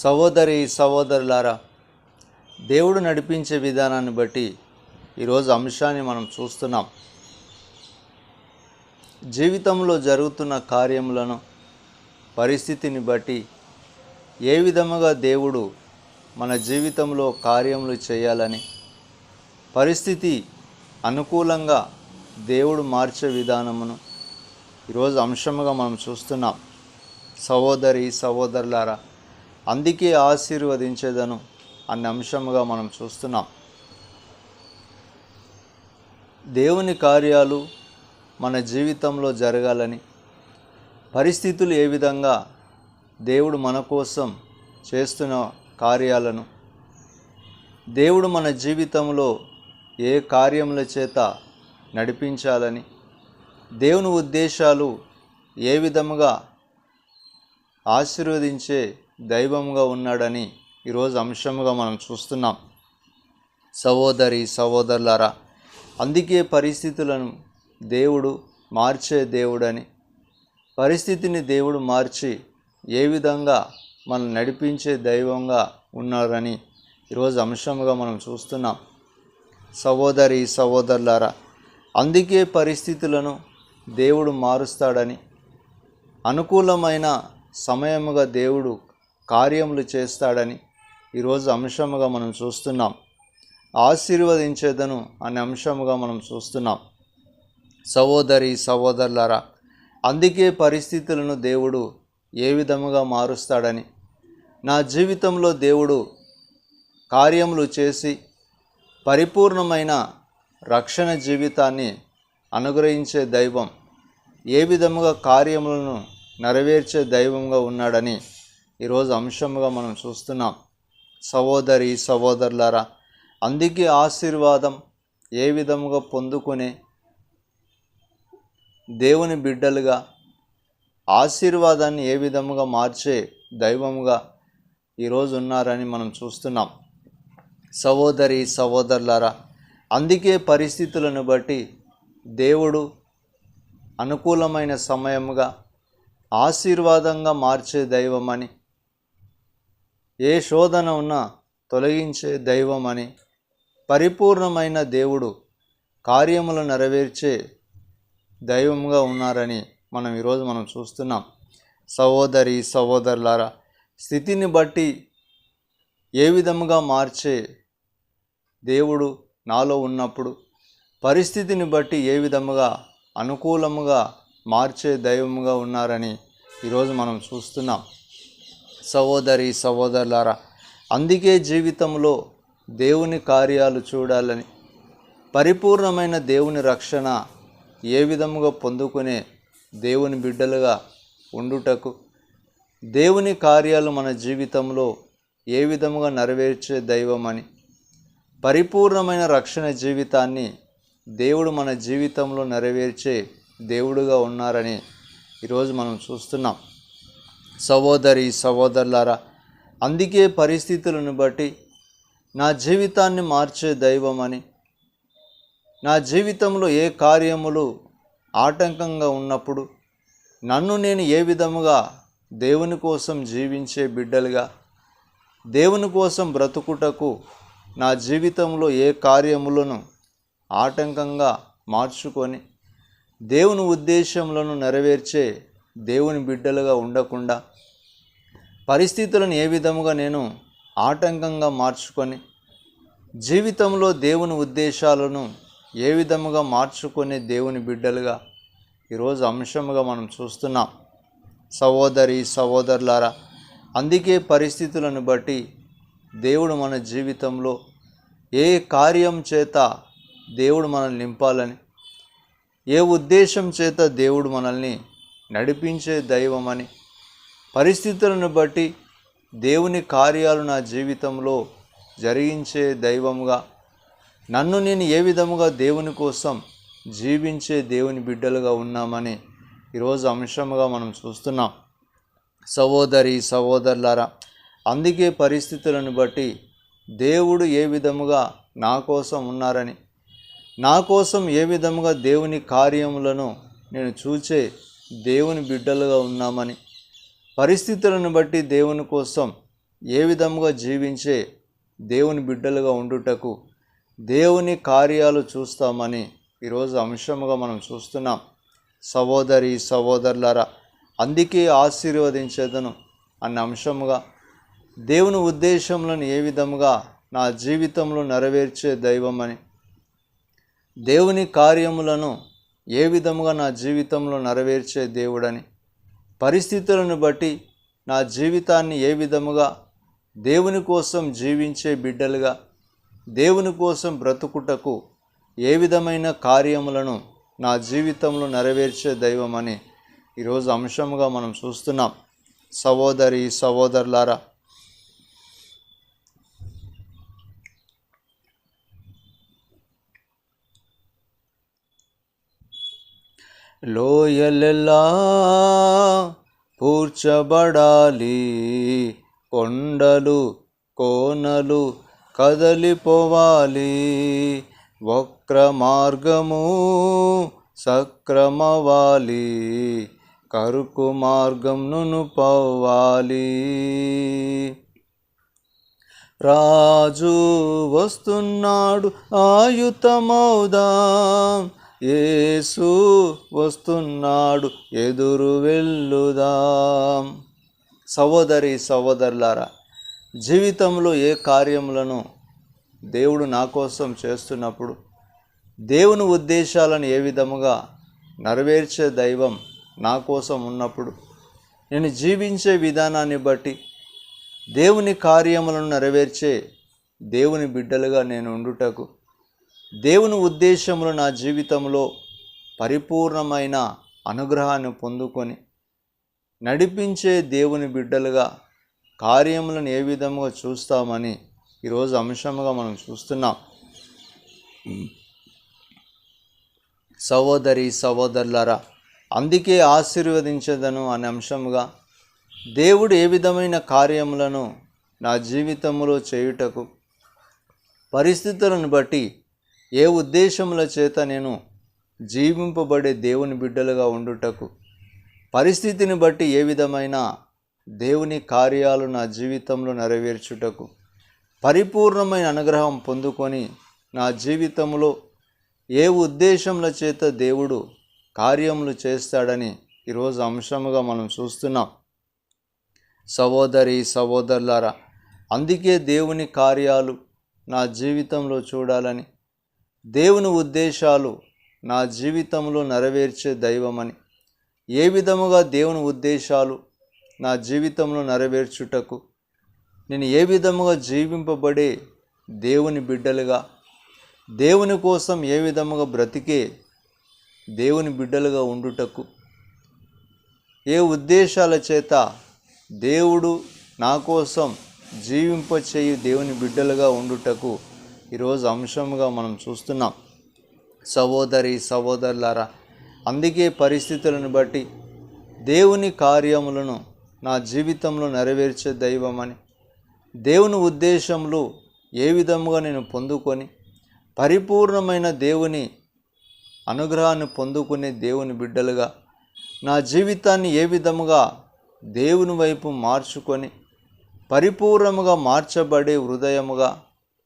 సహోదరి సహోదరులారా, దేవుడు నడిపించే విధానాన్ని బట్టి ఈరోజు అంశాన్ని మనం చూస్తున్నాం. జీవితంలో జరుగుతున్న కార్యములను, పరిస్థితిని బట్టి ఏ విధముగా దేవుడు మన జీవితంలో కార్యములు చేయాలని, పరిస్థితి అనుకూలంగా దేవుడు మార్చే విధానమును ఈరోజు అంశముగా మనం చూస్తున్నాం. సహోదరి సహోదరులారా, అందుకే ఆశీర్వదించేదను అన్న అంశముగా మనం చూస్తున్నాం. దేవుని కార్యాలు మన జీవితంలో జరగాలని, పరిస్థితులు ఏ విధంగా దేవుడు మన కోసం చేస్తున్న కార్యాలను, దేవుడు మన జీవితంలో ఏ కార్యముల చేత నడిపించాలని, దేవుని ఉద్దేశాలు ఏ విధముగా ఆశీర్వదించే దైవంగా ఉన్నాడని ఈరోజు అంశముగా మనం చూస్తున్నాం. సహోదరి సహోదరులారా, అందుకే పరిస్థితులను దేవుడు మార్చే దేవుడని, పరిస్థితిని దేవుడు మార్చి ఏ విధంగా మనం నడిపించే దైవంగా ఉన్నారని ఈరోజు అంశముగా మనం చూస్తున్నాం. సహోదరి సహోదరులారా, అందుకే పరిస్థితులను దేవుడు మారుస్తాడని, అనుకూలమైన సమయముగా దేవుడు కార్యములు చేస్తాడని ఈరోజు అంశముగా మనం చూస్తున్నాం. ఆశీర్వదించేదను అనే అంశముగా మనం చూస్తున్నాం. సహోదరి సహోదరులారా, అందుకే పరిస్థితులను దేవుడు ఏ విధముగా మారుస్తాడని, నా జీవితంలో దేవుడు కార్యములు చేసి పరిపూర్ణమైన రక్షణ జీవితాన్ని అనుగ్రహించే దైవం, ఏ విధముగా కార్యములను నెరవేర్చే దైవంగా ఉన్నాడని ఈరోజు అంశముగా మనం చూస్తున్నాం. సహోదరి సహోదరులారా, అందుకే ఆశీర్వాదం ఏ విధముగా పొందుకునే దేవుని బిడ్డలుగా, ఆశీర్వాదాన్ని ఏ విధముగా మార్చే దైవముగా ఈరోజు ఉన్నారని మనం చూస్తున్నాం. సహోదరి సహోదరులారా, అందుకే పరిస్థితులను బట్టి దేవుడు అనుకూలమైన సమయముగా ఆశీర్వాదంగా మార్చే దైవమని, ఏ శోధన ఉన్నా తొలగించే దైవమని, పరిపూర్ణమైన దేవుడు కార్యములు నెరవేర్చే దైవముగా ఉన్నారని ఈరోజు మనం చూస్తున్నాం. సహోదరి సహోదరులారా, స్థితిని బట్టి ఏ విధముగా మార్చే దేవుడు నాలో ఉన్నప్పుడు, పరిస్థితిని బట్టి ఏ విధముగా అనుకూలముగా మార్చే దైవముగా ఉన్నారని ఈరోజు మనం చూస్తున్నాం. సహోదరి సహోదరులారా, అందుకే జీవితంలో దేవుని కార్యాలు చూడాలని, పరిపూర్ణమైన దేవుని రక్షణ ఏ విధముగా పొందుకునే దేవుని బిడ్డలుగా ఉండుటకు, దేవుని కార్యాలు మన జీవితంలో ఏ విధముగా నెరవేర్చే దైవమని, పరిపూర్ణమైన రక్షణ జీవితాన్ని దేవుడు మన జీవితంలో నెరవేర్చే దేవుడుగా ఉన్నారని ఈరోజు మనం చూస్తున్నాం. సహోదరి సహోదరులారా, అందుకే పరిస్థితులను బట్టి నా జీవితాన్ని మార్చే దైవమని, నా జీవితంలో ఏ కార్యములు ఆటంకంగా ఉన్నప్పుడు నన్ను నేను ఏ విధముగా దేవుని కోసం జీవించే బిడ్డలుగా, దేవుని కోసం బ్రతుకుటకు నా జీవితంలో ఏ కార్యములను ఆటంకంగా మార్చుకొని దేవుని ఉద్దేశములను నెరవేర్చే దేవుని బిడ్డలుగా ఉండకుండా, పరిస్థితులను ఏ విధముగా నేను ఆటంకంగా మార్చుకొని జీవితంలో దేవుని ఉద్దేశాలను ఏ విధముగా మార్చుకునే దేవుని బిడ్డలుగా ఈరోజు అంశముగా మనం చూస్తున్నాం. సహోదరి సహోదరులారా, అందుకే పరిస్థితులను బట్టి దేవుడు మన జీవితంలో ఏ కార్యం చేత దేవుడు మనల్ని నింపాలని, ఏ ఉద్దేశం చేత దేవుడు మనల్ని నడిపించే దైవమని, పరిస్థితులను బట్టి దేవుని కార్యాలు నా జీవితంలో జరిగించే దైవముగా, నన్ను నేను ఏ విధముగా దేవుని కోసం జీవించే దేవుని బిడ్డలుగా ఉన్నామని ఈరోజు అంశముగా మనం చూస్తున్నాం. సహోదరి సహోదరులారా, అందుకే పరిస్థితులను బట్టి దేవుడు ఏ విధముగా నా కోసం ఉన్నారని, నా కోసం ఏ విధముగా దేవుని కార్యములను నేను చూచే దేవుని బిడ్డలుగా ఉన్నామని, పరిస్థితులను బట్టి దేవుని కోసం ఏ విధముగా జీవించే దేవుని బిడ్డలుగా ఉండుటకు దేవుని కార్యాలు చూస్తామని ఈరోజు అంశముగా మనం చూస్తున్నాం. సహోదరి సహోదరులారా, అందుకే ఆశీర్వదించేదను అన్న అంశముగా దేవుని ఉద్దేశములను ఏ విధముగా నా జీవితంలో నెరవేర్చే దైవమని, దేవుని కార్యములను ఏ విధముగా నా జీవితంలో నెరవేర్చే దేవుడని, పరిస్థితులను బట్టి నా జీవితాన్ని ఏ విధముగా దేవుని కోసం జీవించే బిడ్డలుగా, దేవుని కోసం బ్రతుకుటకు ఏ విధమైన కార్యములను నా జీవితంలో నెరవేర్చే దైవమని ఈరోజు అంశముగా మనం చూస్తున్నాం. సహోదరి సహోదరులారా, లోయలెల్లా పూడ్చబడాలి, కొండలు కోనలు కదలిపోవాలి, వక్ర మార్గము సక్రమవాలి, కరుకు మార్గంను పోవాలి. రాజు వస్తున్నాడు ఆయుతమౌదాం, యేసు వస్తున్నాడు ఎదురు వెళ్ళుదాం. సహోదరి సహోదరులారా, జీవితంలో ఏ కార్యములను దేవుడు నా కోసం చేస్తున్నప్పుడు, దేవుని ఉద్దేశాలను ఏ విధముగా నెరవేర్చే దైవం నా కోసం ఉన్నప్పుడు, నేను జీవించే విధానాన్ని బట్టి దేవుని కార్యములను నెరవేర్చే దేవుని బిడ్డలుగా నేను ఉండుటకు, దేవుని ఉద్దేశములు నా జీవితంలో పరిపూర్ణమైన అనుగ్రహాన్ని పొందుకొని నడిపించే దేవుని బిడ్డలుగా కార్యములను ఏ విధముగా చూస్తామని ఈరోజు అంశముగా మనం చూస్తున్నాం. సహోదరి సహోదరులారా, అందుకే ఆశీర్వదించదను అనే అంశముగా దేవుడు ఏ విధమైన కార్యములను నా జీవితంలో చేయుటకు, పరిస్థితులను బట్టి ఏ ఉద్దేశముల చేత నేను జీవింపబడే దేవుని బిడ్డలుగా ఉండుటకు, పరిస్థితిని బట్టి ఏ విధమైన దేవుని కార్యాలు నా జీవితంలో నెరవేర్చుటకు, పరిపూర్ణమైన అనుగ్రహం పొందుకొని నా జీవితంలో ఏ ఉద్దేశముల చేత దేవుడు కార్యములు చేస్తాడని ఈరోజు అంశముగా మనం చూస్తున్నాం. సహోదరి సహోదరులారా, అందుకే దేవుని కార్యాలు నా జీవితంలో చూడాలని, దేవుని ఉద్దేశాలు నా జీవితంలో నెరవేర్చే దైవమని, ఏ విధముగా దేవుని ఉద్దేశాలు నా జీవితంలో నెరవేర్చుటకు, నేను ఏ విధముగా జీవింపబడే దేవుని బిడ్డలుగా, దేవుని కోసం ఏ విధముగా బ్రతికే దేవుని బిడ్డలుగా ఉండుటకు, ఏ ఉద్దేశాల చేత దేవుడు నా కోసం జీవింపచేయు దేవుని బిడ్డలుగా ఉండుటకు ఈరోజు అంశముగా మనం చూస్తున్నాం. సహోదరి సహోదరులారా, అందుకే పరిస్థితులను బట్టి దేవుని కార్యములను నా జీవితంలో నెరవేర్చే దైవమని, దేవుని ఉద్దేశములు ఏ విధముగా నేను పొందుకొని పరిపూర్ణమైన దేవుని అనుగ్రహాన్ని పొందుకునే దేవుని బిడ్డలుగా నా జీవితాన్ని ఏ విధముగా దేవుని వైపు మార్చుకొని పరిపూర్ణముగా మార్చబడే హృదయముగా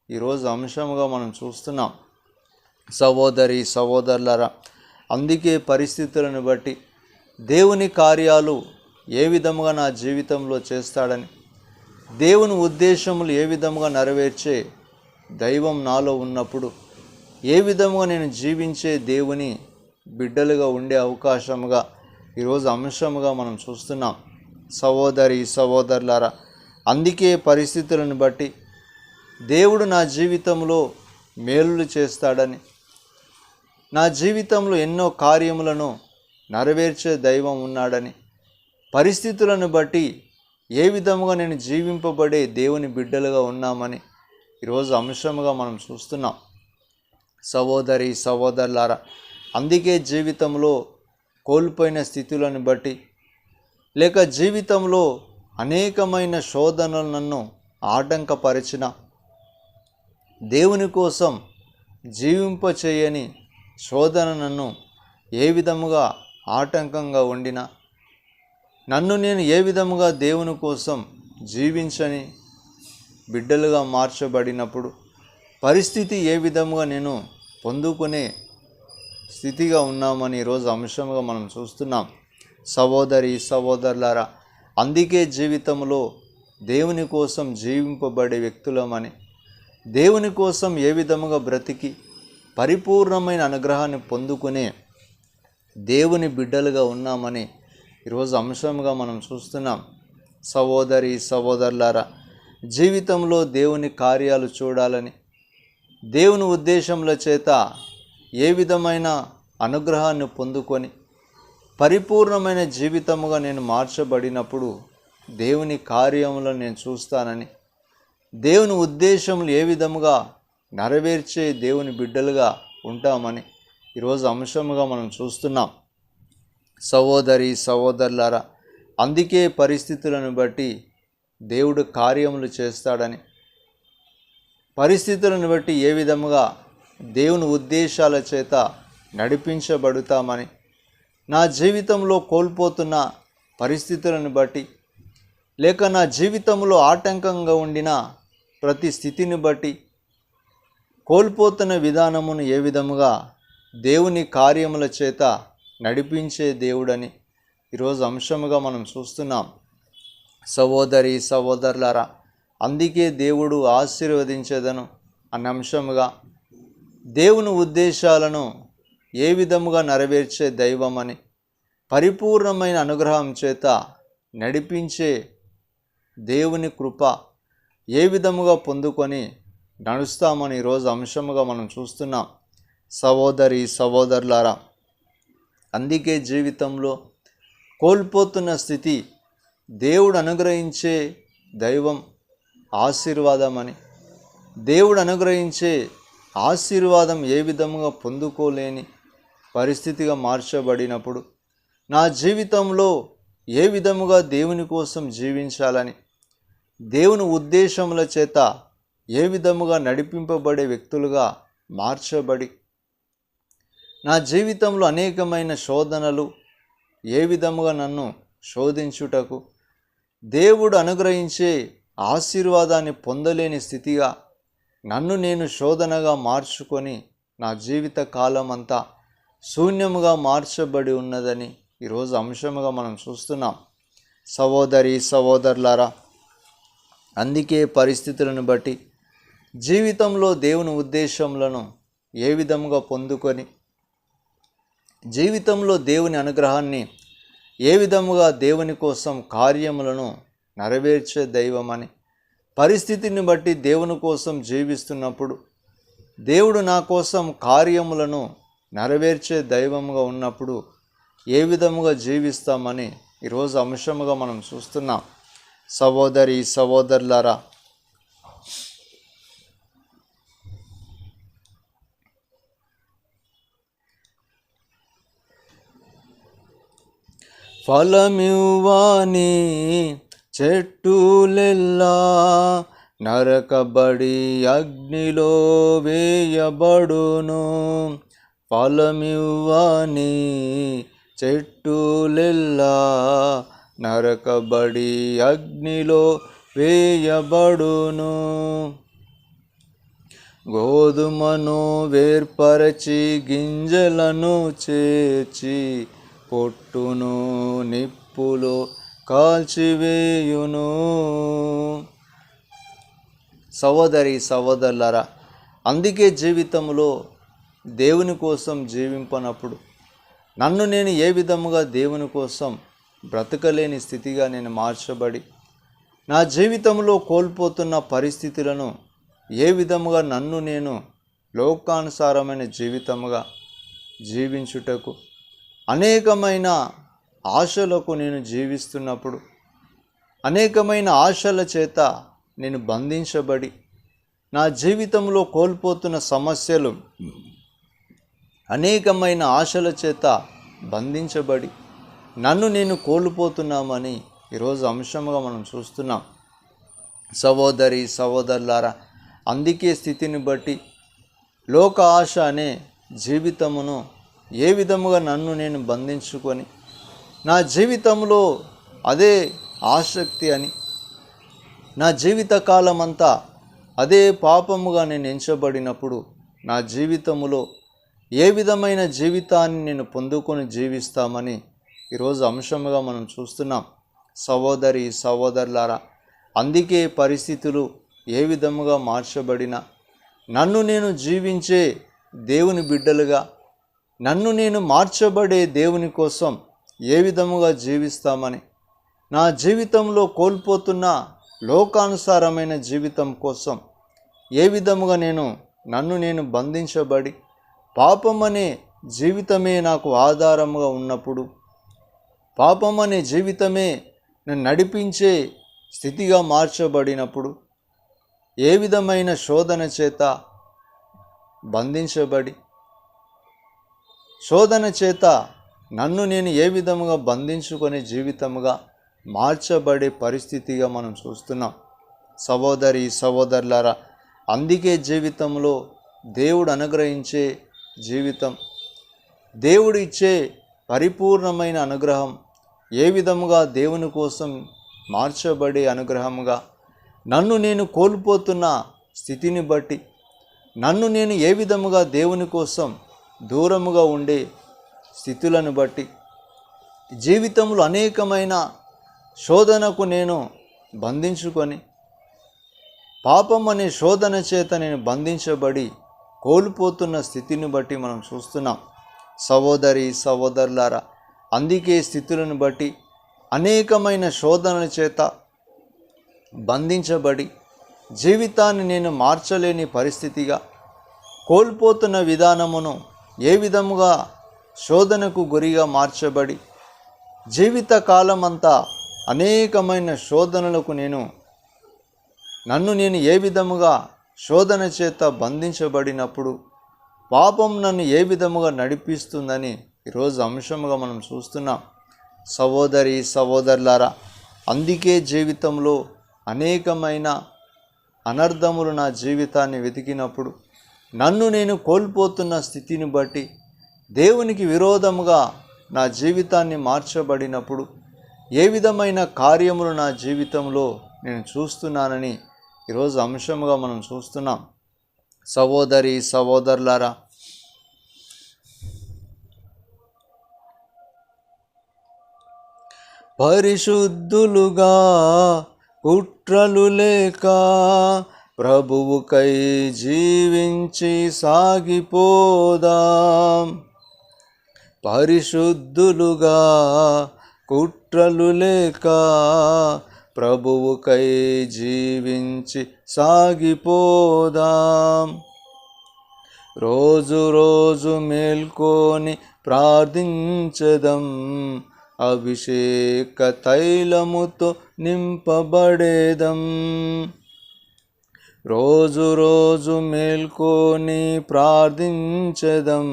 ఈరోజు అంశముగా మనం చూస్తున్నాం. సహోదరి సహోదరులారా, అందుకే పరిస్థితులను బట్టి దేవుని కార్యాలు ఏ విధముగా నా జీవితంలో చేస్తాడని, దేవుని ఉద్దేశములు ఏ విధముగా నెరవేర్చే దైవం నాలో ఉన్నప్పుడు ఏ విధముగా నేను జీవించే దేవుని బిడ్డలుగా ఉండే అవకాశముగా ఈరోజు అంశముగా మనం చూస్తున్నాం. సహోదరి సహోదరులారా, అందుకే పరిస్థితులను బట్టి దేవుడు నా జీవితంలో మేలులు చేస్తాడని, నా జీవితంలో ఎన్నో కార్యములను నెరవేర్చే దైవం ఉన్నాడని, పరిస్థితులను బట్టి ఏ విధముగా నేను జీవింపబడే దేవుని బిడ్డలుగా ఉన్నామని ఈరోజు అంశముగా మనం చూస్తున్నాం. సహోదరి సహోదరులారా, అందుకే జీవితంలో కోల్పోయిన స్థితులను బట్టి, లేక జీవితంలో అనేకమైన శోధనలు నన్ను ఆటంకపరిచిన, దేవుని కోసం జీవింపచేయని శోధన నన్ను ఏ విధముగా ఆటంకంగా ఉండినా, నన్ను నేను ఏ విధముగా దేవుని కోసం జీవించని బిడ్డలుగా మార్చబడినప్పుడు పరిస్థితి ఏ విధముగా నేను పొందుకునే స్థితిగా ఉన్నామని ఈరోజు అంశంగా మనం చూస్తున్నాం. సహోదరులారా, అందుకే జీవితంలో దేవుని కోసం జీవింపబడే వ్యక్తులమని, దేవుని కోసం ఏ విధముగా బ్రతికి పరిపూర్ణమైన అనుగ్రహాన్ని పొందుకునే దేవుని బిడ్డలుగా ఉన్నామని ఈరోజు అంశంగా మనం చూస్తున్నాం. సహోదరులారా, జీవితంలో దేవుని కార్యాలు చూడాలని, దేవుని ఉద్దేశముల చేత ఏ విధమైన అనుగ్రహాన్ని పొందుకొని పరిపూర్ణమైన జీవితముగా నేను మార్చబడినప్పుడు దేవుని కార్యములను నేను చూస్తానని, దేవుని ఉద్దేశములు ఏ విధముగా నెరవేర్చే దేవుని బిడ్డలుగా ఉంటామని ఈరోజు అంశముగా మనం చూస్తున్నాం. సహోదరులారా, అందుకే పరిస్థితులను బట్టి దేవుడు కార్యములు చేస్తాడని, పరిస్థితులను బట్టి ఏ విధముగా దేవుని ఉద్దేశాల చేత నడిపించబడుతామని, నా జీవితంలో కోల్పోతున్న పరిస్థితులను బట్టి, లేక నా జీవితంలో ఆటంకంగా ఉండిన ప్రతి స్థితిని బట్టి, కోల్పోతున్న విధానమును ఏ విధముగా దేవుని కార్యముల చేత నడిపించే దేవుడని ఈరోజు అంశముగా మనం చూస్తున్నాం. సహోదరులారా, అందుకే దేవుడు ఆశీర్వదించేదను అన్న అంశముగా దేవుని ఉద్దేశాలను ఏ విధముగా నెరవేర్చే దైవమని, పరిపూర్ణమైన అనుగ్రహం చేత నడిపించే దేవుని కృప ఏ విధముగా పొందుకొని నడుస్తామని ఈరోజు అంశముగా మనం చూస్తున్నాం. సహోదరులారా, అందుకే జీవితంలో కోల్పోతున్న స్థితి దేవుడు అనుగ్రహించే దైవం ఆశీర్వాదమని, దేవుడు అనుగ్రహించే ఆశీర్వాదం ఏ విధముగా పొందుకోలేని పరిస్థితిగా మార్చబడినప్పుడు నా జీవితంలో ఏ విధముగా దేవుని కోసం జీవించాలని, దేవుని ఉద్దేశముల చేత ఏ విధముగా నడిపింపబడే వ్యక్తులుగా మార్చబడి, నా జీవితంలో అనేకమైన శోధనలు ఏ విధముగా నన్ను శోధించుటకు, దేవుడు అనుగ్రహించే ఆశీర్వాదాన్ని పొందలేని స్థితిగా నన్ను నేను శోధనగా మార్చుకొని నా జీవిత కాలం అంతా శూన్యముగా మార్చబడి ఉన్నదని ఈరోజు అంశముగా మనం చూస్తున్నాం. సహోదరులారా, అందుకే పరిస్థితులను బట్టి జీవితంలో దేవుని ఉద్దేశములను ఏ విధముగా పొందుకొని, జీవితంలో దేవుని అనుగ్రహాన్ని ఏ విధముగా దేవుని కోసం కార్యములను నెరవేర్చే దైవమని, పరిస్థితిని బట్టి దేవుని కోసం జీవిస్తున్నప్పుడు, దేవుడు నా కోసం కార్యములను నెరవేర్చే దైవముగా ఉన్నప్పుడు ఏ విధముగా జీవిస్తామని ఈరోజు అంశముగా మనం చూస్తున్నాం. సహోదరులారా, ఫలమివ్వని చెట్టులెల్లా నరకబడి అగ్నిలో వేయబడును. ఫలమివ్వని చెట్టులెల్లా నరకబడి అగ్నిలో వేయబడును. గోధుమను వేర్పరచి గింజలను చేర్చి పొట్టును నిప్పులో కాల్చివేయును. సహోదరులారా, అందుకే జీవితంలో దేవుని కోసం జీవింపనప్పుడు నన్ను నేను ఏ విధముగా దేవుని కోసం బ్రతకలేని స్థితిగా నేను మార్చబడి, నా జీవితంలో కోల్పోతున్న పరిస్థితులను ఏ విధముగా నన్ను నేను లోకానుసారమైన జీవితముగా జీవించుటకు, అనేకమైన ఆశలకు నేను జీవిస్తున్నప్పుడు, అనేకమైన ఆశల చేత నేను బంధించబడి, నా జీవితంలో కోల్పోతున్న సమస్యలు అనేకమైన ఆశల చేత బంధించబడి నన్ను కోల్పోతున్నామని ఈరోజు అంశముగా మనం చూస్తున్నాం. సహోదరులారా, అందుకే స్థితిని బట్టి లోక ఆశ అనే జీవితమును ఏ విధముగా నన్ను నేను బంధించుకొని, నా జీవితంలో అదే ఆసక్తి అని, నా జీవిత కాలమంతా అదే పాపముగా నేను ఎంచబడినప్పుడు నా జీవితములో ఏ విధమైన జీవితాన్ని నేను పొందుకొని జీవిస్తామని ఈరోజు అంశముగా మనం చూస్తున్నాం. సహోదరి సహోదరులారా, అందుకే పరిస్థితులు ఏ విధముగా మార్చబడినా నన్ను నేను జీవించే దేవుని బిడ్డలుగా, నన్ను నేను మార్చబడే దేవుని కోసం ఏ విధముగా జీవిస్తామని, నా జీవితంలో కోల్పోతున్న లోకానుసారమైన జీవితం కోసం ఏ విధముగా నన్ను నేను బంధించబడి పాపం అనే జీవితమే నాకు ఆధారముగా ఉన్నప్పుడు, పాపం అనే జీవితమే నన్ను నడిపించే స్థితిగా మార్చబడినప్పుడు ఏ విధమైన శోధన చేత బంధించబడి, శోధన చేత నన్ను నేను ఏ విధముగా బంధించుకొని జీవితముగా మార్చబడే పరిస్థితిగా మనం చూస్తున్నాం. సహోదరి సహోదరులారా, అందుకే జీవితంలో దేవుడు అనుగ్రహించే జీవితం, దేవుడు ఇచ్చే పరిపూర్ణమైన అనుగ్రహం ఏ విధముగా దేవుని కోసం మార్చబడే అనుగ్రహముగా, నన్ను నేను కోల్పోతున్న స్థితిని బట్టి, నన్ను నేను ఏ విధముగా దేవుని కోసం దూరముగా ఉండే స్థితులను బట్టి, జీవితంలో అనేకమైన శోధనకు నేను బంధించుకొని, పాపం అనే శోధన చేత నేను బంధించబడి కోల్పోతున్న స్థితిని బట్టి మనం చూస్తున్నాం. సహోదరి సహోదరులారా, అందుకే స్థితులను బట్టి అనేకమైన శోధనల చేత బంధించబడి జీవితాన్ని నేను మార్చలేని పరిస్థితిగా, కోల్పోతున్న విధానమును ఏ విధముగా శోధనకు గురిగా మార్చబడి జీవిత కాలమంతా అనేకమైన శోధనలకు నన్ను నేను ఏ విధముగా శోధన చేత బంధించబడినప్పుడు పాపం నన్ను ఏ విధముగా నడిపిస్తుందని ఈరోజు అంశముగా మనం చూస్తున్నాం. సహోదరి సహోదరులారా, అందుకే జీవితంలో అనేకమైన అనర్థములు నా జీవితాన్ని వెతికినప్పుడు, నన్ను నేను కోల్పోతున్న స్థితిని బట్టి దేవునికి విరోధముగా నా జీవితాన్ని మార్చబడినప్పుడు ఏ విధమైన కార్యములు నా జీవితంలో నేను చూస్తున్నానని ఈరోజు అంశముగా మనం చూస్తున్నాం. సహోదరి సహోదరులారా, పరిశుద్ధులుగా కుట్రలు లేక ప్రభువుకై జీవించి సాగిపోదాం. పరిశుద్ధులుగా కుట్రలు లేక ప్రభువుకై జీవించి సాగిపోదాం. రోజు రోజు మేల్కొని ప్రార్థించదం, అభిషేక తైలముతో నింపబడేదం. రోజు రోజు మేల్కొని ప్రార్థించదం,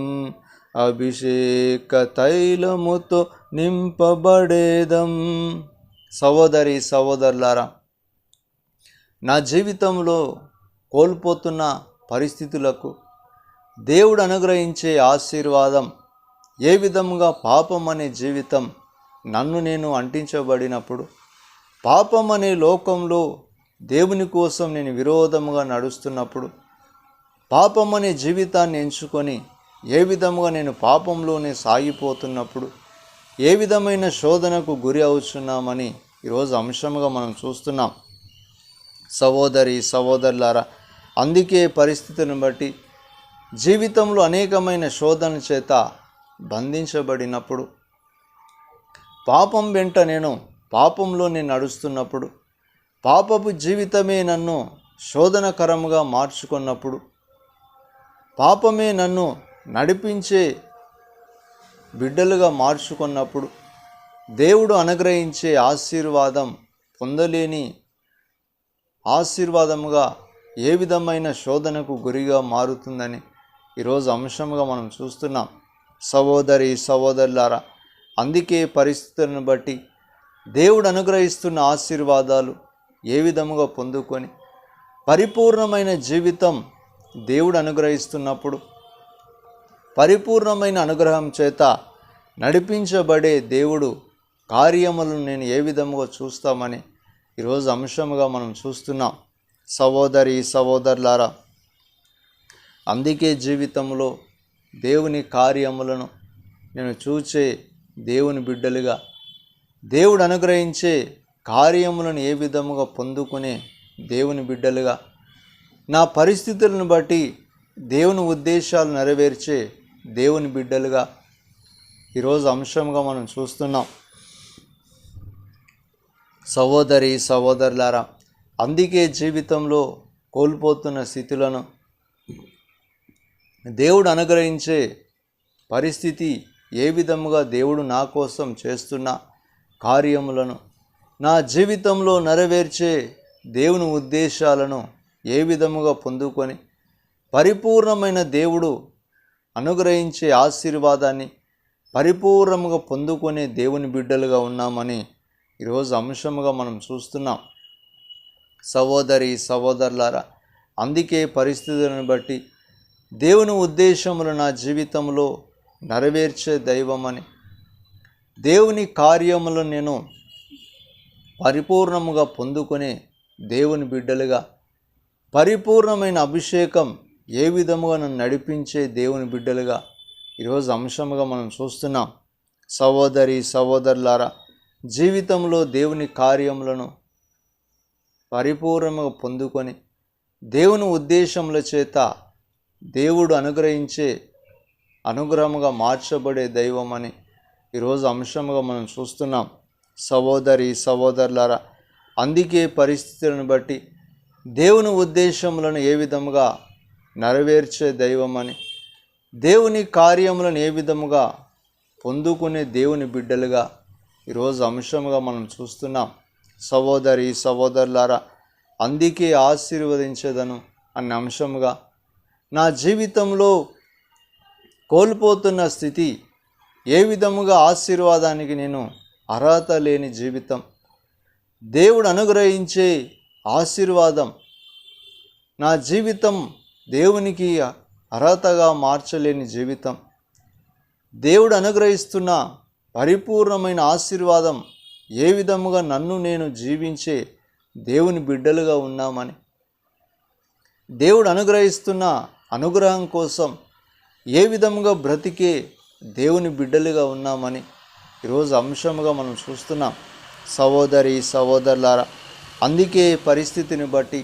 అభిషేక తైలముతో నింపబడేదం. సహోదరి సహోదరులారా, నా జీవితంలో కోల్పోతున్న పరిస్థితులకు దేవుడు అనుగ్రహించే ఆశీర్వాదం ఏ విధంగా పాపం అనే జీవితం నన్ను నేను అంటించబడినప్పుడు, పాపం అనే లోకంలో దేవుని కోసం నేను విరోధముగా నడుస్తున్నప్పుడు, పాపం అనే జీవితాన్ని ఎంచుకొని ఏ విధముగా నేను పాపంలోనే సాగిపోతున్నప్పుడు ఏ విధమైన శోధనకు గురి అవుతున్నామని ఈరోజు అంశముగా మనం చూస్తున్నాం. సహోదరి సహోదరులారా, అందుకే పరిస్థితులను బట్టి జీవితంలో అనేకమైన శోధన చేత బంధించబడినప్పుడు, పాపం వెంట పాపంలో నడుస్తున్నప్పుడు, పాపపు జీవితమే నన్ను శోధనకరముగా మార్చుకున్నప్పుడు, పాపమే నన్ను నడిపించే బిడ్డలుగా మార్చుకున్నప్పుడు దేవుడు అనుగ్రహించే ఆశీర్వాదం పొందలేని ఆశీర్వాదముగా ఏ విధమైన శోధనకు గురిగా మారుతుందని ఈరోజు అంశంగా మనం చూస్తున్నాం. సహోదరి సహోదరులారా, అందుకే పరిస్థితులను బట్టి దేవుడు అనుగ్రహిస్తున్న ఆశీర్వాదాలు ఏ విధముగా పొందుకొని పరిపూర్ణమైన జీవితం దేవుడు అనుగ్రహిస్తున్నప్పుడు, పరిపూర్ణమైన అనుగ్రహం చేత నడిపించబడే దేవుడు కార్యములను నేను ఏ విధముగా చూస్తామని ఈరోజు అంశముగా మనం చూస్తున్నాం. సహోదరి సహోదరులారా, అందుకే జీవితంలో దేవుని కార్యములను నేను చూచే దేవుని బిడ్డలుగా, దేవుడు అనుగ్రహించే కార్యములను ఏ విధముగా పొందుకునే దేవుని బిడ్డలుగా, నా పరిస్థితులను బట్టి దేవుని ఉద్దేశాలు నెరవేర్చే దేవుని బిడ్డలుగా ఈరోజు అంశంగా మనం చూస్తున్నాం. సహోదరి సహోదరులారా, అందుకే జీవితంలో కోల్పోతున్న స్థితులను దేవుడు అనుగ్రహించే పరిస్థితి, ఏ విధముగా దేవుడు నా కోసం చేస్తున్న కార్యములను, నా జీవితంలో నెరవేర్చే దేవుని ఉద్దేశాలను ఏ విధముగా పొందుకొని పరిపూర్ణమైన దేవుడు అనుగ్రహించే ఆశీర్వాదాన్ని పరిపూర్ణముగా పొందుకునే దేవుని బిడ్డలుగా ఉన్నామని ఈరోజు అంశముగా మనం చూస్తున్నాం. సహోదరి సహోదరులారా, అందుకే పరిస్థితులను బట్టి దేవుని ఉద్దేశములు నా జీవితంలో నెరవేర్చే దైవమని, దేవుని కార్యములను నేను పరిపూర్ణముగా పొందుకునే దేవుని బిడ్డలుగా, పరిపూర్ణమైన అభిషేకం ఏ విధముగా నన్ను నడిపించే దేవుని బిడ్డలుగా ఈరోజు అంశముగా మనం చూస్తున్నాం. సహోదరి సహోదరులారా, జీవితంలో దేవుని కార్యములను పరిపూర్ణముగా పొందుకొని దేవుని ఉద్దేశముల చేత దేవుడు అనుగ్రహించే అనుగ్రహముగా మార్చబడే దైవం అని ఈరోజు అంశముగా మనం చూస్తున్నాం. సహోదరి సహోదరులారా, అందుకే పరిస్థితులను బట్టి దేవుని ఉద్దేశములను ఏ విధముగా నెరవేర్చే దైవం అని, దేవుని కార్యములను ఏ విధముగా పొందుకునే దేవుని బిడ్డలుగా ఈరోజు అంశముగా మనం చూస్తున్నాం. సహోదరి సహోదరులారా, అందుకే ఆశీర్వదించేదను అన్న అంశముగా, నా జీవితంలో కోల్పోతున్న స్థితి, ఏ విధముగా ఆశీర్వాదానికి నేను అర్హత లేని జీవితం, దేవుడు అనుగ్రహించే ఆశీర్వాదం నా జీవితం దేవునికి అర్హతగా మార్చలేని జీవితం, దేవుడు అనుగ్రహిస్తున్న పరిపూర్ణమైన ఆశీర్వాదం ఏ విధముగా నన్ను నేను జీవించే దేవుని బిడ్డలుగా ఉన్నామని, దేవుడు అనుగ్రహిస్తున్న అనుగ్రహం కోసం ఏ విధముగా బ్రతికే దేవుని బిడ్డలుగా ఉన్నామని ఈరోజు అంశముగా మనం చూస్తున్నాం. సహోదరి సహోదరులారా, అందుకే పరిస్థితిని బట్టి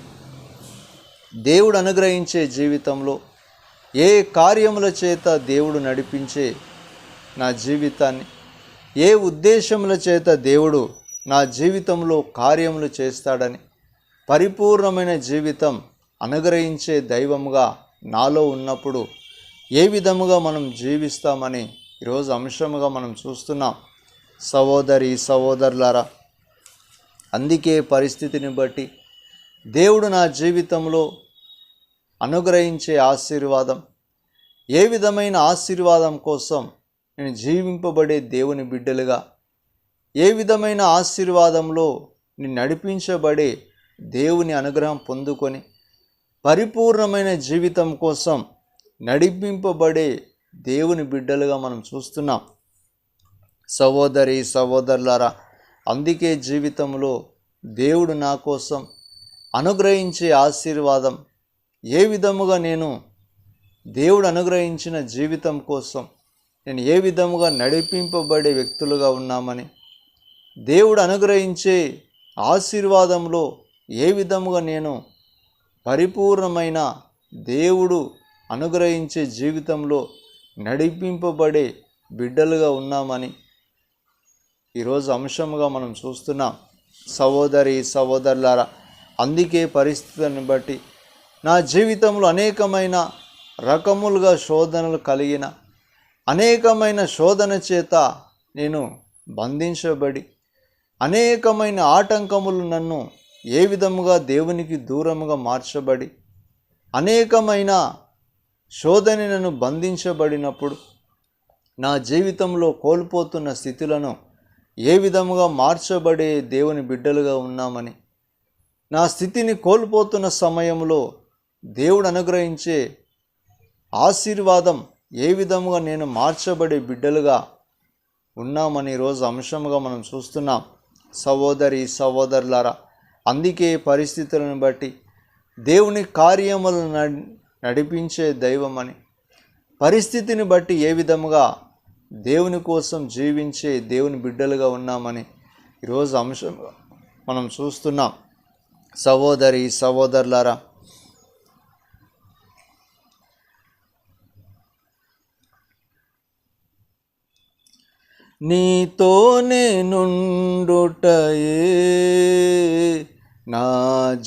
దేవుడు అనుగ్రహించే జీవితంలో ఏ కార్యముల చేత దేవుడు నడిపించే నా జీవితాన్ని, ఏ ఉద్దేశముల చేత దేవుడు నా జీవితంలో కార్యములు చేస్తాడని, పరిపూర్ణమైన జీవితం అనుగ్రహించే దైవముగా నాలో ఉన్నప్పుడు ఏ విధముగా మనం జీవిస్తామని ఈరోజు అంశముగా మనం చూస్తున్నాం. సహోదరి సహోదరులారా, అందుకే పరిస్థితిని బట్టి దేవుడు నా జీవితంలో అనుగ్రహించే ఆశీర్వాదం, ఏ విధమైన ఆశీర్వాదం కోసం నేను జీవింపబడే దేవుని బిడ్డలుగా, ఏ విధమైన ఆశీర్వాదంలో నేను నడిపించబడే దేవుని అనుగ్రహం పొందుకొని పరిపూర్ణమైన జీవితం కోసం నడిపింపబడే దేవుని బిడ్డలుగా మనం చూస్తున్నాం. సహోదరి సహోదరులారా, అందుకే జీవితంలో దేవుడు నా కోసం అనుగ్రహించే ఆశీర్వాదం, ఏ విధముగా నేను దేవుడు అనుగ్రహించిన జీవితం కోసం నేను ఏ విధముగా నడిపింపబడే వ్యక్తులుగా ఉన్నామని, దేవుడు అనుగ్రహించే ఆశీర్వాదంలో ఏ విధముగా నేను పరిపూర్ణమైన దేవుడు అనుగ్రహించే జీవితంలో నడిపింపబడే బిడ్డలుగా ఉన్నామని ఈరోజు అంశముగా మనం చూస్తున్నాం. సహోదరి సహోదరులారా, అందుకే పరిస్థితులను బట్టి నా జీవితంలో అనేకమైన రకములుగా శోధనలు కలిగిన, అనేకమైన శోధన చేత నేను బంధించబడి, అనేకమైన ఆటంకములు నన్ను ఏ విధముగా దేవునికి దూరముగా మార్చబడి, అనేకమైన శోధన నన్ను బంధించబడినప్పుడు నా జీవితంలో కోల్పోతున్న స్థితులను ఏ విధముగా మార్చబడే దేవుని బిడ్డలుగా ఉన్నామని, నా స్థితిని కోల్పోతున్న సమయంలో దేవుడు అనుగ్రహించే ఆశీర్వాదం ఏ విధముగా నేను మార్చబడే బిడ్డలుగా ఉన్నామని ఈరోజు అంశముగా మనం చూస్తున్నాం. సహోదరి సహోదరులారా, అందుకే పరిస్థితులను బట్టి దేవుని కార్యములను నడిపించే దైవమని, పరిస్థితిని బట్టి ఏ విధముగా దేవుని కోసం జీవించే దేవుని బిడ్డలుగా ఉన్నామని ఈరోజు అంశం మనం చూస్తున్నాం. సహోదరి సహోదరులారా, నీతోనే నుండుటయే నా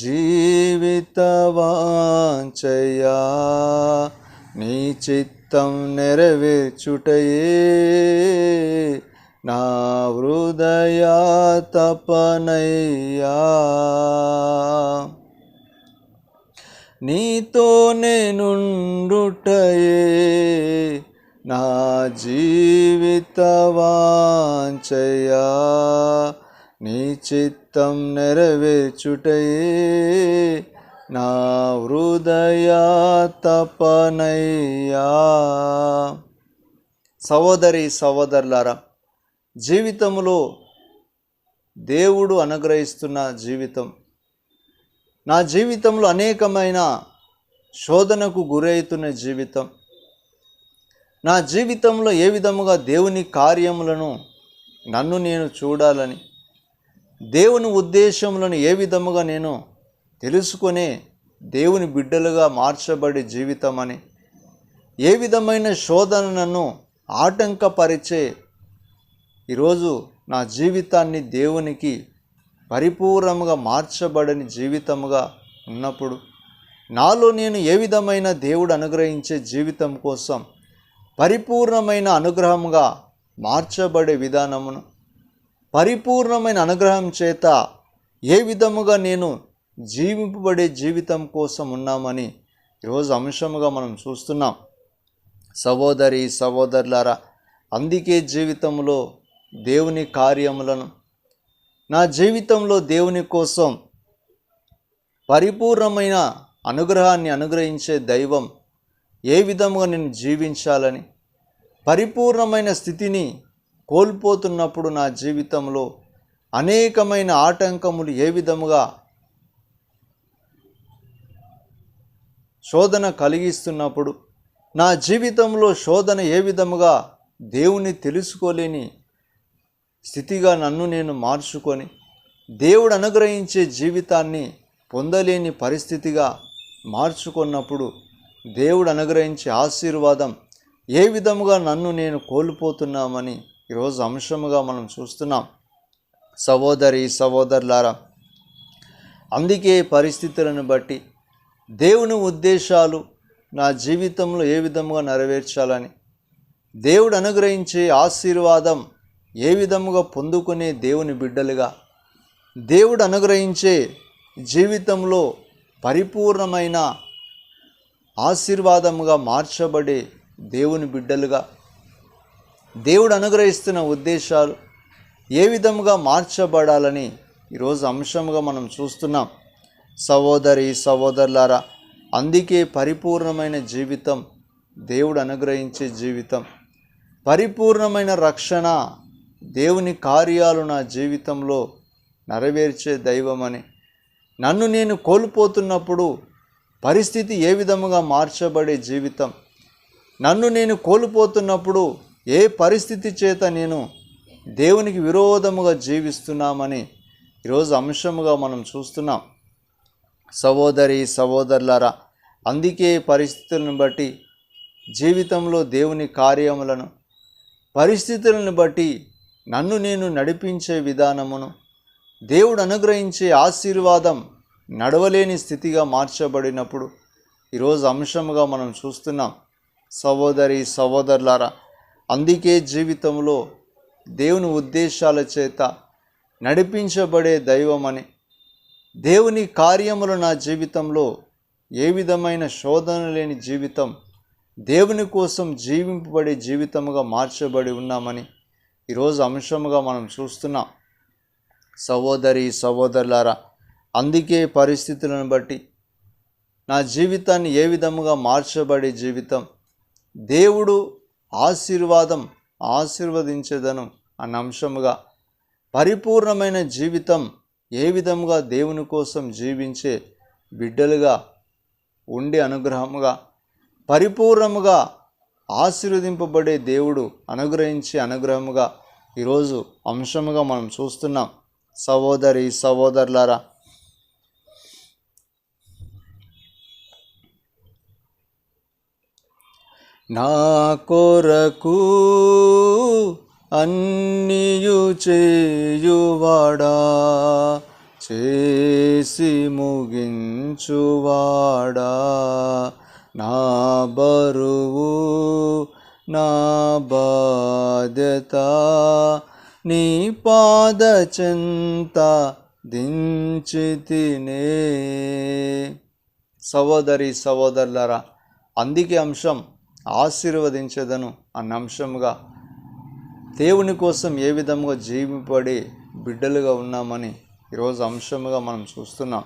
జీవిత వాంఛయా, నీ చిత్తం నెరవేర్చుటయే నా హృదయ తపనయ్యా. నీతోనే నుండుటయే నా జీవిత వాంఛయా, నీ చిత్తం నెరవేర్చుటయే నా హృదయ తపనయ్యా. సహోదరి సహోదరులారా, జీవితంలో దేవుడు అనుగ్రహిస్తున్న జీవితం, నా జీవితంలో అనేకమైన శోధనకు గురవుతున్న జీవితం, నా జీవితంలో ఏ విధముగా దేవుని కార్యములను నన్ను నేను చూడాలని, దేవుని ఉద్దేశములను ఏ విధముగా నేను తెలుసుకునే దేవుని బిడ్డలుగా మార్చబడే జీవితం అని, ఏ విధమైన శోధన నన్ను ఆటంకపరిచే ఈరోజు నా జీవితాన్ని దేవునికి పరిపూర్ణంగా మార్చబడని జీవితముగా ఉన్నప్పుడు, నాలో నేను ఏ విధమైన దేవుడు అనుగ్రహించే జీవితం కోసం పరిపూర్ణమైన అనుగ్రహంగా మార్చబడే విధానమును, పరిపూర్ణమైన అనుగ్రహం చేత ఏ విధముగా నేను జీవింపబడే జీవితం కోసం ఉన్నామని ఈరోజు అంశముగా మనం చూస్తున్నాం. సహోదరి సహోదరులారా, అందుకే జీవితంలో దేవుని కార్యములను, నా జీవితంలో దేవుని కోసం పరిపూర్ణమైన అనుగ్రహాన్ని అనుగ్రహించే దైవం ఏ విధముగా నేను జీవించాలని, పరిపూర్ణమైన స్థితిని కోల్పోతున్నప్పుడు నా జీవితంలో అనేకమైన ఆటంకములు ఏ విధముగా శోధన కలిగిస్తున్నప్పుడు, నా జీవితంలో శోధన ఏ విధముగా దేవుని తెలుసుకోలేని స్థితిగా నన్ను నేను మార్చుకొని దేవుడు అనుగ్రహించే జీవితాన్ని పొందలేని పరిస్థితిగా మార్చుకున్నప్పుడు, దేవుడు అనుగ్రహించే ఆశీర్వాదం ఏ విధముగా నన్ను నేను కోల్పోతున్నామని ఈరోజు అంశముగా మనం చూస్తున్నాం. సహోదరి సహోదరులారా, అందుకే పరిస్థితులను బట్టి దేవుని ఉద్దేశాలు నా జీవితంలో ఏ విధముగా నెరవేర్చాలని, దేవుడు అనుగ్రహించే ఆశీర్వాదం ఏ విధముగా పొందుకునే దేవుని బిడ్డలుగా, దేవుడు అనుగ్రహించే జీవితంలో పరిపూర్ణమైన ఆశీర్వాదముగా మార్చబడే దేవుని బిడ్డలుగా, దేవుడు అనుగ్రహిస్తున్న ఉద్దేశాలు ఏ విధముగా మార్చబడాలని ఈరోజు అంశంగా మనం చూస్తున్నాం. సహోదరి సహోదరులారా, అందుకే పరిపూర్ణమైన జీవితం, దేవుడు అనుగ్రహించే జీవితం, పరిపూర్ణమైన రక్షణ, దేవుని కార్యాలు నా జీవితంలో నెరవేర్చే దైవమని, నన్ను నేను కోల్పోతున్నప్పుడు పరిస్థితి ఏ విధముగా మార్చబడే జీవితం, నన్ను నేను కోల్పోతున్నప్పుడు ఏ పరిస్థితి చేత నేను దేవునికి విరోధముగా జీవిస్తున్నామని ఈరోజు అంశముగా మనం చూస్తున్నాం. సహోదరి సహోదరులారా, అందుకే పరిస్థితులను బట్టి జీవితంలో దేవుని కార్యములను, పరిస్థితులను బట్టి నన్ను నేను నడిపించే విధానమును, దేవుడు అనుగ్రహించే ఆశీర్వాదం నడవలేని స్థితిగా మార్చబడినప్పుడు ఈరోజు అంశముగా మనం చూస్తున్నాం. సహోదరి సహోదరులారా, అందుకే జీవితంలో దేవుని ఉద్దేశాల చేత నడిపించబడే దైవమని, దేవుని కార్యములు నా జీవితంలో ఏ విధమైన శోధన లేని జీవితం, దేవుని కోసం జీవింపబడే జీవితముగా మార్చబడి ఉన్నామని ఈరోజు అంశముగా మనం చూస్తున్నాం. సహోదరి సహోదరులారా, అందుకే పరిస్థితులను బట్టి నా జీవితాన్ని ఏ విధముగా మార్చబడే జీవితం, దేవుడు ఆశీర్వదించేదను అన్న అంశముగా పరిపూర్ణమైన జీవితం ఏ విధముగా దేవుని కోసం జీవించే బిడ్డలుగా ఉండి అనుగ్రహముగా పరిపూర్ణముగా ఆశీర్వదింపబడే దేవుడు అనుగ్రహించి అనుగ్రహముగా ఈరోజు అంశముగా మనం చూస్తున్నాం. సహోదరి సహోదరులారా, నా కొరకు అన్నియు చేయువాడా, చేసి ముగించువాడా, నా బరువు నా బాధ్యత నీ పాద చెంత దించితినే. సహోదరి సహోదరులారా, అందుకే అంశం ఆశీర్వదించదను అన్న అంశముగా దేవుని కోసం ఏ విధముగా జీవింపడి బిడ్డలుగా ఉన్నామని ఈరోజు అంశముగా మనం చూస్తున్నాం.